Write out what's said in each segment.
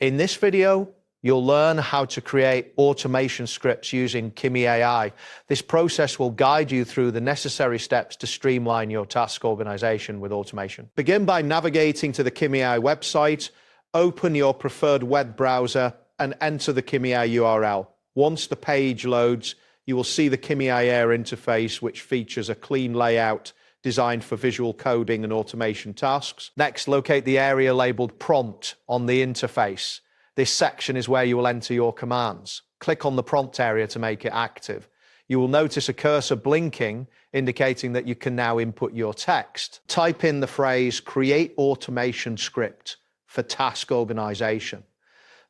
In this video, you'll learn how to create automation scripts using Kimi AI. This process will guide you through the necessary steps to streamline your task organization with automation. Begin by navigating to the Kimi AI website, open your preferred web browser, and enter the Kimi AI URL. Once the page loads, you will see the Kimi AI interface, which features a clean layout designed for visual coding and automation tasks. Next, locate the area labeled Prompt on the interface. This section is where you will enter your commands. Click on the prompt area to make it active. You will notice a cursor blinking, indicating that you can now input your text. Type in the phrase "Create automation script" for task organization.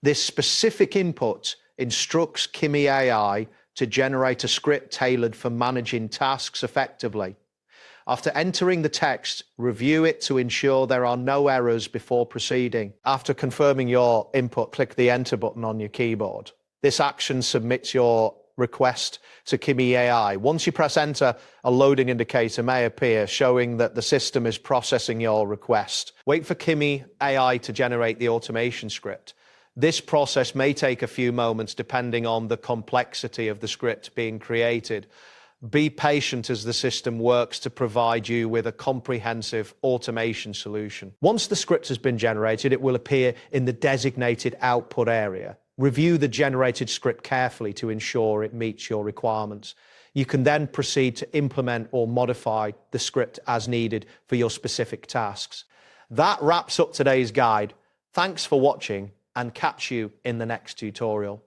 This specific input instructs Kimi AI to generate a script tailored for managing tasks effectively. After entering the text, review it to ensure there are no errors before proceeding. After confirming your input, click the Enter button on your keyboard. This action submits your request to Kimi AI. Once you press Enter, a loading indicator may appear showing that the system is processing your request. Wait for Kimi AI to generate the automation script. This process may take a few moments depending on the complexity of the script being created. Be patient as the system works to provide you with a comprehensive automation solution. Once the script has been generated, it will appear in the designated output area. Review the generated script carefully to ensure it meets your requirements. You can then proceed to implement or modify the script as needed for your specific tasks. That wraps up today's guide. Thanks for watching, and catch you in the next tutorial.